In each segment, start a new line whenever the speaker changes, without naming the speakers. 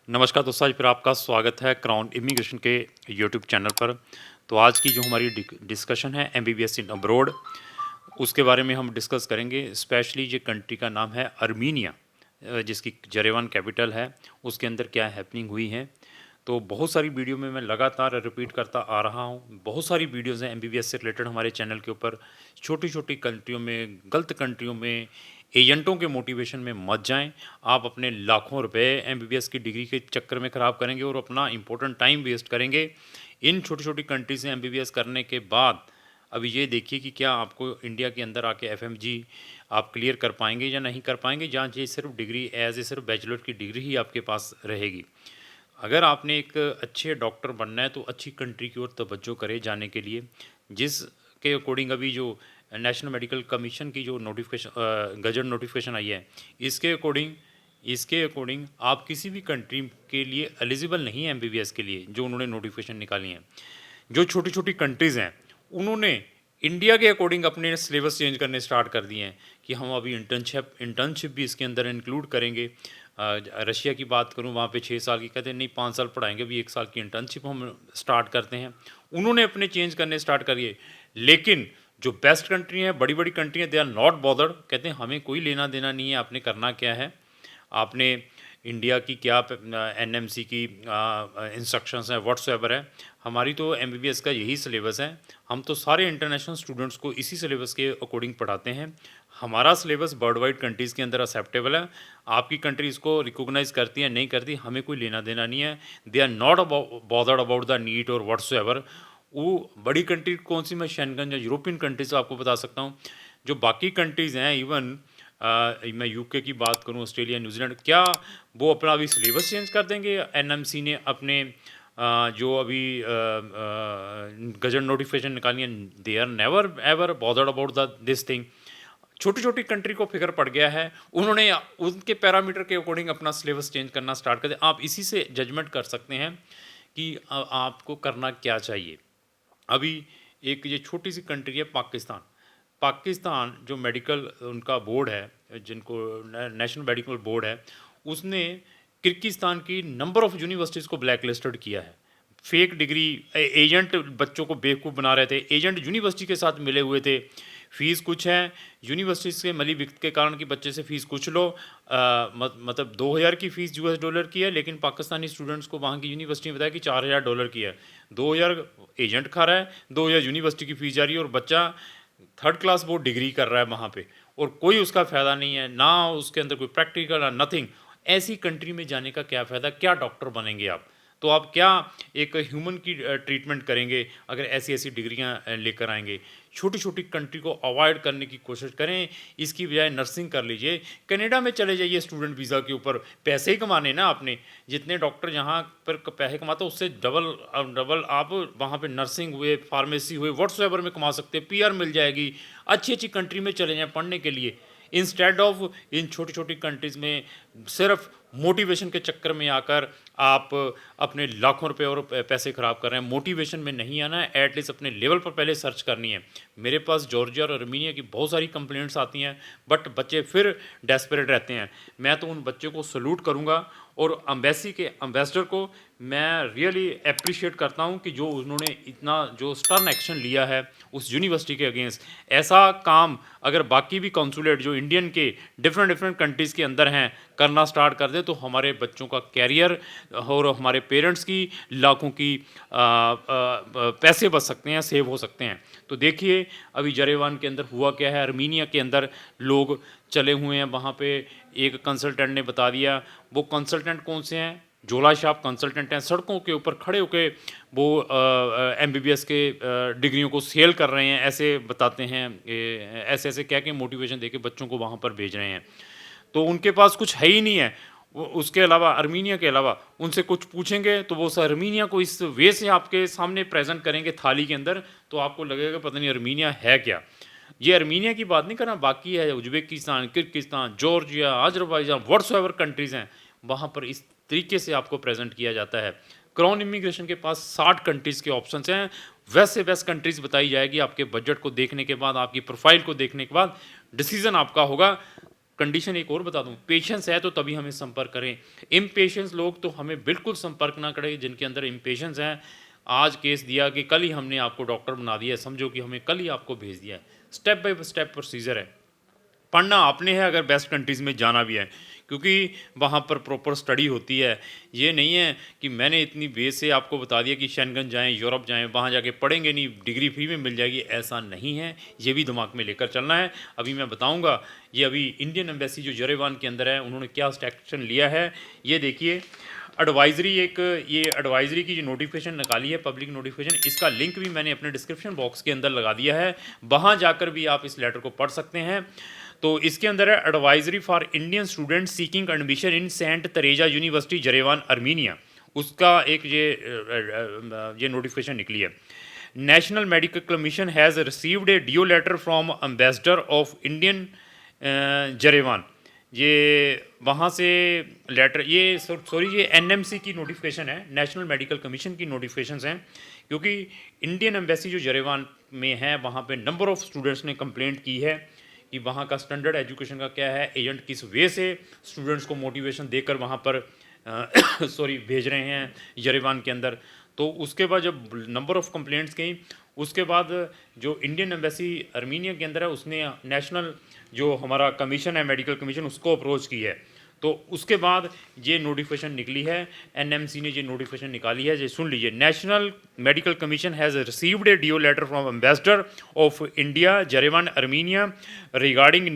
नमस्कार दोस्तों, आज फिर आपका स्वागत है क्राउन इमिग्रेशन के यूट्यूब चैनल पर। तो आज की जो हमारी डिस्कशन है एमबीबीएस इन अब्रॉड, उसके बारे में हम डिस्कस करेंगे। स्पेशली जो कंट्री का नाम है अर्मीनिया, जिसकी जेरेवन कैपिटल है, उसके अंदर क्या हैपनिंग हुई है। तो बहुत सारी वीडियो में मैं लगातार रिपीट करता आ रहा हूँ। बहुत सारी वीडियोज़ हैं एमबीबीएस से रिलेटेड हमारे चैनल के ऊपर। छोटी छोटी कंट्रियों में, गलत कंट्रियों में, एजेंटों के मोटिवेशन में मत जाएं। आप अपने लाखों रुपए एमबीबीएस की डिग्री के चक्कर में ख़राब करेंगे और अपना इंपॉर्टेंट टाइम वेस्ट करेंगे। इन छोटी छोटी कंट्री से एमबीबीएस करने के बाद अभी ये देखिए कि क्या आपको इंडिया के अंदर आके एफएमजी आप क्लियर कर पाएंगे या नहीं कर पाएंगे, जहाँ ये सिर्फ डिग्री एज ए सिर्फ बैचलर की डिग्री ही आपके पास रहेगी। अगर आपने एक अच्छे डॉक्टर बनना है तो अच्छी कंट्री की ओर तवज्जो करे जाने के लिए, जिसके अकॉर्डिंग अभी जो नेशनल मेडिकल कमीशन की जो नोटिफिकेशन गजट नोटिफिकेशन आई है, इसके अकॉर्डिंग आप किसी भी कंट्री के लिए एलिजिबल नहीं है एमबीबीएस के लिए, जो उन्होंने नोटिफिकेशन निकाली हैं। जो छोटी छोटी कंट्रीज़ हैं, उन्होंने इंडिया के अकॉर्डिंग अपने सिलेबस चेंज करने स्टार्ट कर दिए हैं कि हम अभी इंटर्नशिप भी इसके अंदर इंक्लूड करेंगे। रशिया की बात करूं, वहाँ पे 6 साल की कहते हैं, नहीं 5 साल पढ़ाएंगे, अभी 1 साल की इंटर्नशिप हम स्टार्ट करते हैं। उन्होंने अपने चेंज करने स्टार्ट करिए। लेकिन जो बेस्ट कंट्री हैं, बड़ी बड़ी कंट्री हैं, दे आर नॉट बॉदर्ड, कहते हैं हमें कोई लेना देना नहीं है, आपने करना क्या है, आपने इंडिया की क्या एनएमसी की इंस्ट्रक्शंस हैं, व्हाट्सएवर है। हमारी तो एमबीबीएस का यही सिलेबस है, हम तो सारे इंटरनेशनल स्टूडेंट्स को इसी सिलेबस के अकॉर्डिंग पढ़ाते हैं। हमारा सिलेबस वर्ल्ड वाइड कंट्रीज़ के अंदर एक्सेप्टेबल है। आपकी कंट्री इसको रिकॉग्नाइज़ करती है नहीं करती, हमें कोई लेना देना नहीं है। They are not bothered about the NEET और व्हाट्सएवर। वो बड़ी कंट्री कौन सी, मैं शेंगन या यूरोपियन कंट्रीज आपको बता सकता हूँ। जो बाकी कंट्रीज़ हैं, इवन मैं यूके की बात करूं, ऑस्ट्रेलिया, न्यूजीलैंड, क्या वो अपना अभी सिलेबस चेंज कर देंगे? एनएमसी ने अपने जो अभी गजट नोटिफिकेशन निकाली है, they are never ever bothered about the this thing. छोटी छोटी कंट्री को फिक्र पड़ गया है, उन्होंने उनके पैरामीटर के अकॉर्डिंग अपना सिलेबस चेंज करना स्टार्ट कर दिया। आप इसी से जजमेंट कर सकते हैं कि आपको करना क्या चाहिए। अभी एक ये छोटी सी कंट्री है पाकिस्तान। पाकिस्तान जो मेडिकल उनका बोर्ड है, जिनको नेशनल मेडिकल बोर्ड है, उसने किर्गिस्तान की नंबर ऑफ़ यूनिवर्सिटीज़ को ब्लैक लिस्टेड किया है। फेक डिग्री एजेंट बच्चों को बेवकूफ़ बना रहे थे, एजेंट यूनिवर्सिटी के साथ मिले हुए थे। फ़ीस कुछ है, यूनिवर्सिटी से मिली भगत के कारण कि बच्चे से फ़ीस कुछ लो। मतलब 2000 की फ़ीस यूएस डॉलर की है, लेकिन पाकिस्तानी स्टूडेंट्स को वहाँ की यूनिवर्सिटी ने बताया कि 4000 डॉलर की है। 2000 एजेंट खा रहा है, 2000 यूनिवर्सिटी की फ़ीस जा रही है, और बच्चा थर्ड क्लास वो डिग्री कर रहा है वहाँ पे, और कोई उसका फ़ायदा नहीं है, ना उसके अंदर कोई प्रैक्टिकल ना नथिंग। ऐसी कंट्री में जाने का क्या फ़ायदा, क्या डॉक्टर बनेंगे आप? तो आप क्या एक ह्यूमन की ट्रीटमेंट करेंगे अगर ऐसी ऐसी डिग्रियां लेकर आएंगे? छोटी छोटी कंट्री को अवॉइड करने की कोशिश करें, इसकी बजाय नर्सिंग कर लीजिए, कनाडा में चले जाइए स्टूडेंट वीज़ा के ऊपर। पैसे ही कमाने ना आपने, जितने डॉक्टर यहाँ पर पैसे कमाते हैं उससे डबल डबल आप वहाँ पे नर्सिंग हुए, फार्मेसी हुए, व्हाट्सएवर में कमा सकते हैं, पीआर मिल जाएगी। अच्छी अच्छी कंट्री में चले जाएँ पढ़ने के लिए, इंस्टेड ऑफ इन छोटी छोटी कंट्रीज़ में सिर्फ मोटिवेशन के चक्कर में आकर आप अपने लाखों रुपए और पैसे ख़राब कर रहे हैं। मोटिवेशन में नहीं आना है, एटलीस्ट अपने लेवल पर पहले सर्च करनी है। मेरे पास जॉर्जिया और अर्मीनिया की बहुत सारी कंप्लेंट्स आती हैं, बट बच्चे फिर डेस्परेट रहते हैं। मैं तो उन बच्चों को सल्यूट करूंगा, और एम्बेसी के एम्बेसडर को मैं रियली अप्रिशिएट करता हूं कि जो उन्होंने इतना जो स्टर्न एक्शन लिया है उस यूनिवर्सिटी के अगेंस्ट। ऐसा काम अगर बाकी भी कॉन्सुलेट जो इंडियन के डिफरेंट डिफरेंट कंट्रीज़ के अंदर हैं करना स्टार्ट कर दे, तो हमारे बच्चों का कैरियर और हमारे पेरेंट्स की लाखों की पैसे बच सकते हैं, सेव हो सकते हैं। तो देखिए अभी जरेवान के अंदर हुआ क्या है, अर्मीनिया के अंदर लोग चले हुए हैं वहाँ पे। एक कंसल्टेंट ने बता दिया, वो कंसल्टेंट कौन से हैं, झोला छाप कंसल्टेंट हैं, सड़कों के ऊपर खड़े होकर वो एमबीबीएस के डिग्रियों को सेल कर रहे हैं, ऐसे बताते हैं, ऐसे ऐसे कह के मोटिवेशन दे के बच्चों को वहाँ पर भेज रहे हैं। तो उनके पास कुछ है ही नहीं है। वो उसके अलावा, अर्मीनिया के अलावा, उनसे कुछ पूछेंगे तो वो अर्मीनिया को इस वे से आपके सामने प्रेजेंट करेंगे थाली के अंदर, तो आपको लगेगा पता नहीं अर्मीनिया है क्या। ये अर्मीनिया की बात नहीं करना, बाकी है Uzbekistan, Kyrgyzstan, Georgia, Azerbaijan, whatsoever countries हैं, वहाँ पर इस तरीके से आपको प्रेजेंट किया जाता है। क्राउन इमिग्रेशन के पास 60 कंट्रीज़ के ऑप्शंस हैं। वैसे बेस्ट कंट्रीज़ बताई जाएगी आपके बजट को देखने के बाद, आपकी प्रोफाइल को देखने के बाद डिसीजन आपका होगा। कंडीशन एक और बता दूं, पेशेंस है तो तभी हमें संपर्क करें। इम्पेशेंस लोग तो हमें बिल्कुल संपर्क ना करें। जिनके अंदर इम्पेशेंस है, आज केस दिया कि कल ही हमने आपको डॉक्टर बना दिया है, समझो कि हमें कल ही आपको भेज दिया है। स्टेप बाय स्टेप प्रोसीजर है। पढ़ना आपने है अगर बेस्ट कंट्रीज़ में जाना भी है, क्योंकि वहाँ पर प्रॉपर स्टडी होती है। ये नहीं है कि मैंने इतनी बेस से आपको बता दिया कि शेंगन जाएं, यूरोप जाएं, वहाँ जाके पढ़ेंगे नहीं, डिग्री फ्री में मिल जाएगी, ऐसा नहीं है। ये भी दिमाग में लेकर चलना है। अभी मैं बताऊँगा ये अभी इंडियन एम्बेसी जो यरेवान के अंदर है उन्होंने क्या एक्शन लिया है, ये देखिए। एडवाइजरी एक ये एडवाइजरी की जो नोटिफिकेशन निकाली है, पब्लिक नोटिफिकेशन, इसका लिंक भी मैंने अपने डिस्क्रिप्शन बॉक्स के अंदर लगा दिया है। वहाँ जाकर भी आप इस लेटर को पढ़ सकते हैं। तो इसके अंदर है advisory for Indian student seeking admission in Saint Tereza University Yerevan Armenia, उसका एक ये नोटिफिकेशन निकली है। National Medical Commission has received a DO letter from ambassador of Indian Yerevan. ये वहाँ से लेटर, ये सॉरी ये एनएमसी की नोटिफिकेशन है, नेशनल मेडिकल कमीशन की नोटिफिकेशंस हैं। क्योंकि इंडियन एम्बेसी जो यरेवान में है वहाँ पे नंबर ऑफ़ स्टूडेंट्स ने कंप्लेंट की है कि वहाँ का स्टैंडर्ड एजुकेशन का क्या है, एजेंट किस वे से स्टूडेंट्स को मोटिवेशन देकर वहाँ पर सॉरी भेज रहे हैं यरेवान के अंदर। तो उसके बाद जब नंबर ऑफ़ कंप्लेंट्स गई, उसके बाद जो इंडियन एम्बेसी अर्मीनिया के अंदर है उसने नेशनल जो हमारा कमीशन है, मेडिकल कमीशन, उसको अप्रोच की है। तो उसके बाद ये नोटिफिकेशन निकली है, एनएमसी ने ये नोटिफिकेशन निकाली है। ये सुन लीजिए, National Medical Commission has received a DO letter from ambassador of India Yerevan Armenia regarding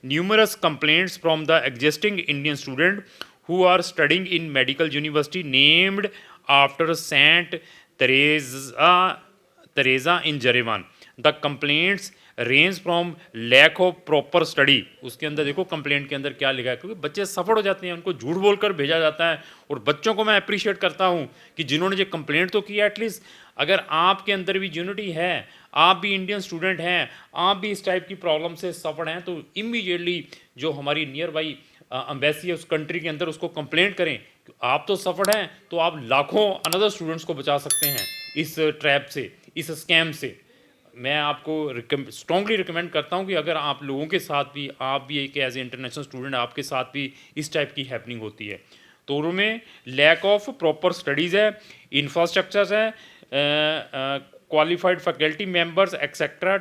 numerous complaints from the existing Indian student who are studying in medical university named after Saint Teresa in Jerevan. The complaints range from lack of proper study. उसके अंदर देखो complaint के अंदर क्या लिखा है, क्योंकि बच्चे सफर हो जाते हैं, उनको झूठ बोलकर भेजा जाता है। और बच्चों को मैं अप्रिशिएट करता हूँ कि जिन्होंने ये कंप्लेंट तो किया, एटलीस्ट अगर आपके अंदर भी यूनिटी है, आप भी इंडियन स्टूडेंट हैं, आप भी इस टाइप की प्रॉब्लम से सफर हैं, तो इमीडिएटली जो हमारी नियर बाई एम्बेसी है उस कंट्री के अंदर उसको कंप्लेंट करें। आप तो सफर हैं तो आप लाखों अनदर स्टूडेंट्स को बचा सकते हैं इस ट्रैप से, इस स्कैम से। मैं आपको स्ट्रॉन्गली रिकमेंड करता हूं कि अगर आप लोगों के साथ भी, आप भी एक एज ए इंटरनेशनल स्टूडेंट, आपके साथ भी इस टाइप की हैपनिंग होती है, तो उनमें लैक ऑफ प्रॉपर स्टडीज़ है, इंफ्रास्ट्रक्चर्स है, qualified faculty members etcetera,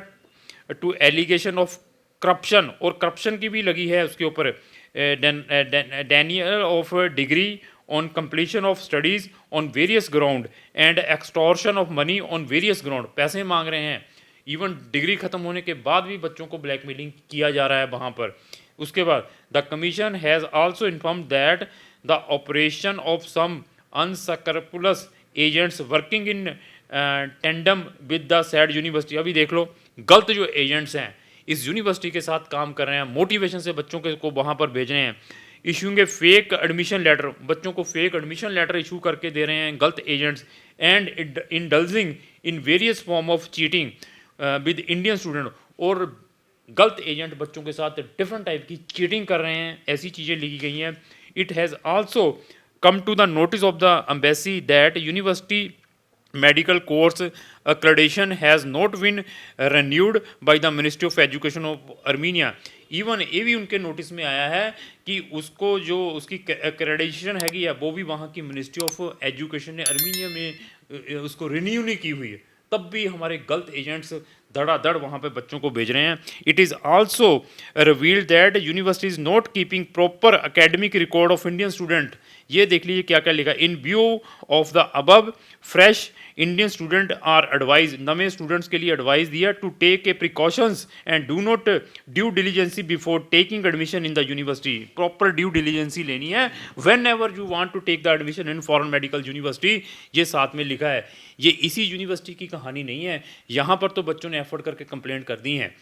to allegation of corruption, और करप्शन की भी लगी है उसके ऊपर, denial of degree on completion of studies on various ground and extortion of money on various ground। पैसे मांग रहे हैं, इवन डिग्री ख़त्म होने के बाद भी बच्चों को ब्लैकमेलिंग किया जा रहा है वहाँ पर। उसके बाद the commission has also informed that the operation of some unscrupulous agents working in tandem with the said university. अभी देख लो, गलत जो एजेंट्स हैं इस यूनिवर्सिटी के साथ काम कर रहे हैं, मोटिवेशन से बच्चों को वहाँ पर भेज रहे हैं, इशूइंग ए फेक एडमिशन लेटर, बच्चों को फेक एडमिशन लेटर इशू करके दे रहे हैं गलत agents, and indulging in various form of cheating with Indian student. और गलत एजेंट बच्चों के साथ डिफरेंट टाइप की चीटिंग कर रहे हैं, ऐसी चीज़ें लिखी गई हैं। It has also come to the notice of the embassy that university medical course accreditation has not been renewed by the Ministry of Education of Armenia। Even ये भी उनके नोटिस में आया है कि उसको जो उसकी एक्रेडिटेशन हैगी है वो भी वहाँ की मिनिस्ट्री ऑफ एजुकेशन ने अर्मीनिया में उसको रिन्यू नहीं की हुई है, तब भी हमारे गलत एजेंट्स धड़ाधड़ वहाँ पे बच्चों को भेज रहे हैं। It is also revealed that university is not keeping proper academic record of Indian student. ये देख लीजिए क्या क्या लिखा, in view of the above fresh Indian student are advise, नवे स्टूडेंट्स के लिए एडवाइस दिया to take a precautions and do not due diligence before taking admission in the university. Proper due diligence लेनी है whenever you want to take the admission in foreign medical university. ये साथ में लिखा है, ये इसी यूनिवर्सिटी की कहानी नहीं है, यहाँ पर तो बच्चों ने एफर्ट करके कंप्लेंट कर दी हैं।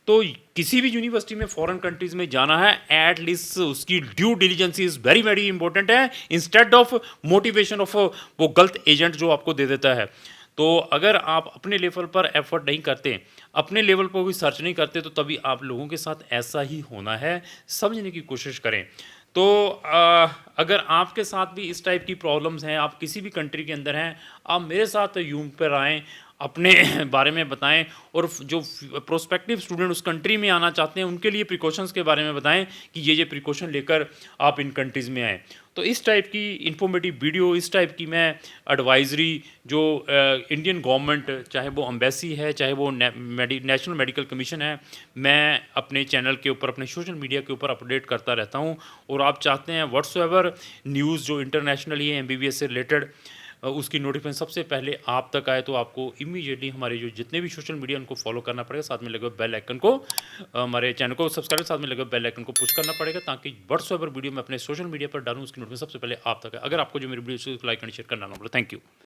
तो किसी भी यूनिवर्सिटी में फॉरेन कंट्रीज़ में जाना है, एट लीस्ट उसकी due diligence is very very important है, इंस्टेड ऑफ मोटिवेशन ऑफ वो गलत एजेंट जो आपको दे देता है। तो अगर आप अपने लेवल पर एफर्ट नहीं करते, अपने लेवल पर भी सर्च नहीं करते, तो तभी आप लोगों के साथ ऐसा ही होना है। समझने की कोशिश करें। तो अगर आपके साथ भी इस टाइप की प्रॉब्लम्स हैं, आप किसी भी कंट्री के अंदर हैं, आप मेरे साथ यूम पर आएँ, अपने बारे में बताएं और जो प्रोस्पेक्टिव स्टूडेंट उस कंट्री में आना चाहते हैं उनके लिए प्रिकॉशंस के बारे में बताएं कि ये प्रिकॉशन लेकर आप इन कंट्रीज़ में आएँ। तो इस टाइप की इन्फॉर्मेटिव वीडियो, इस टाइप की मैं एडवाइजरी जो इंडियन गवर्नमेंट, चाहे वो एम्बेसी है, चाहे वो नेशनल मेडिकल कमीशन है, मैं अपने चैनल के ऊपर, अपने सोशल मीडिया के ऊपर अपडेट करता रहता हूँ। और आप चाहते हैं व्हाट्सएवर न्यूज़ जो इंटरनेशनली है एमबीबीएस से रिलेटेड, उसकी नोटिफिकेशन सबसे पहले आप तक आए, तो आपको इमीडिएटली हमारे जो जितने भी सोशल मीडिया उनको फॉलो करना पड़ेगा, साथ में लगे हुए बेल आइकन को, हमारे चैनल को सब्सक्राइब, साथ में लगे हुए बेल आइकन को पुश करना पड़ेगा, ताकि व्हाट्सएवर वीडियो मैं अपने सोशल मीडिया पर डालूँ उसकी नोटिफिकेशन सबसे पहले आप तक आए। अगर आपको जो मेरी वीडियो लाइक एंड शेयर करना ना बोले। Thank you.